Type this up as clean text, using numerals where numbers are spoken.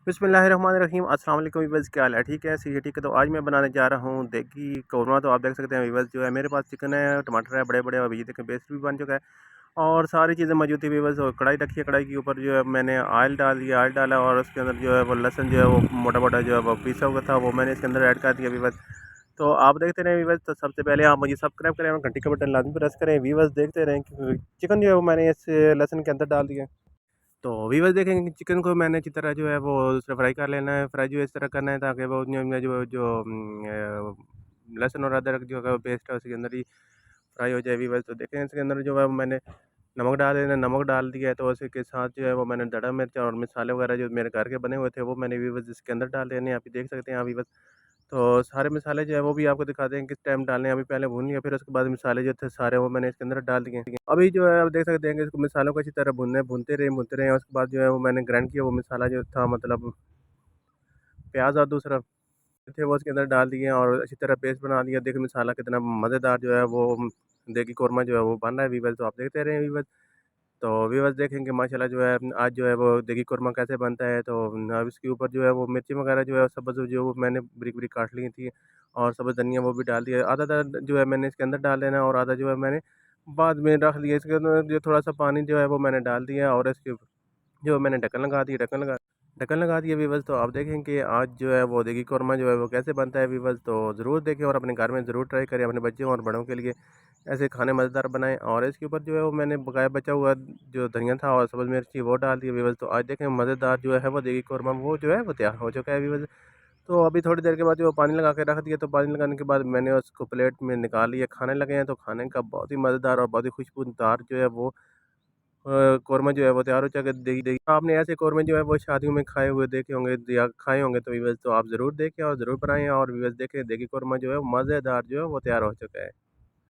बिस्मिल्लाहिर्रहमानिर्रहीम। अस्सलाम वालेकुम वीवर्स, क्या हाल है? ठीक है, सही है, ठीक है। तो आज मैं बनाने जा रहा हूँ देगी कौरमा। तो आप देख सकते हैं वीवर्स, जो है मेरे पास चिकन है, टमाटर है बड़े बड़े, और ये देखें पेस्ट भी बन चुका है और सारी चीज़ें मौजूद थी वीवर्स। और कढ़ाई रखी है, कढ़ाई के ऊपर जो है मैंने ऑयल डाल दिया, ऑयल डाला और उसके अंदर जो है वो लहसुन जो है वो मोटा मोटा जो है वो पीसा हुआ था, वो मैंने इसके अंदर ऐड कर दिया वीवर्स। तो आप देखते रहें वीवर्स। तो सबसे पहले आप मुझे सब्सक्राइब करें और घंटी का बटन लाजमी प्रेस करें वीवर्स। देखते रहें कि चिकन जो है वो मैंने इस लहसुन के अंदर डाल दिया। तो व्यूअर्स देखेंगे कि चिकन को मैंने अच्छी तरह जो है वो उसमें फ्राई कर लेना है। फ्राई जो है इस तरह करना है ताकि वो जो जो लहसुन और अदरक जो है पेस्ट है उसके अंदर ही फ्राई हो जाए व्यूअर्स। तो देखें इसके अंदर जो है वो मैंने नमक डाल देना, नमक डाल दिया है। तो उसी के साथ जो है वो मैंने धड़ा मिर्च और मसाले वगैरह जो मेरे घर के बने हुए थे वो मैंने व्यूअर्स इसके अंदर डाल देने हैं। आप देख सकते हैं आप व्यूअर्स। तो सारे मसाले जो है वो भी आपको दिखा दें किस टाइम डालने हैं। अभी पहले भून लिया, फिर उसके बाद मसाले जो थे सारे वो मैंने इसके अंदर डाल दिए। अभी जो है आप देख सकते हैं कि इसको मसालों को अच्छी तरह भूनते रहे और उसके बाद जो है वो मैंने ग्राइंड किया वो मसाला जो था, मतलब प्याज और दूसरा थे वो उसके अंदर डाल दिए और अच्छी तरह पेस्ट बना दिया। देखिए मसाला कितना मज़ेदार जो है वो देगी कौरमा जो है वो बन रहा है वीवर्स। तो आप देखते रहें वीवर्स। तो व्यूअर्स देखेंगे माशाल्लाह जो है आज जो है वो देगी कौरमा कैसे बनता है। तो अब इसके ऊपर जो है वो मिर्ची वगैरह जो है सब्ज़ जो वो मैंने बारीक बारीक काट ली थी और सब्ज़ धनिया वो भी डाल दिया। आधा जो है मैंने इसके अंदर डाल देना और आधा जो है मैंने बाद में रख दिया। इसके अंदर जो थोड़ा सा पानी जो है वो मैंने डाल दिया और इसके जो मैंने ढक्कन लगा दिया व्यूअर्स। तो आप देखें कि आज जो है वो देगी कौरमा जो है वो कैसे बनता है व्यूअर्स। तो ज़रूर देखें और अपने घर में ज़रूर ट्राई करें, अपने बच्चों और बड़ों के लिए ऐसे खाने मज़ेदार बनाएं। और इसके ऊपर जो है वो मैंने बकाया बचा हुआ जो धनिया था और सब्ज़ मिर्ची वो डाल दिया व्यूअर्स। तो आज देखें मज़ेदार जो है वो देगी कौरमा वो जो है वो तैयार हो चुका है व्यूअर्स। तो अभी थोड़ी देर के बाद जो पानी लगा के रख दिया, तो पानी लगाने के बाद मैंने उसको प्लेट में निकाल लिया, खाने लगे हैं। तो खाने का बहुत ही मज़ेदार और बहुत ही खुशबूदार जो है वो कौरमा जो है वो तैयार हो चुका है। देखिए आपने ऐसे कौरमे जो है वो शादियों में खाए हुए देखे होंगे या खाए होंगे। तो व्यूअर्स तो आप ज़रूर देखें और ज़रूर बनाएँ और व्यूअर्स देखें देखिए कौरमा जो है मज़ेदार जो है वो तैयार हो चुका है।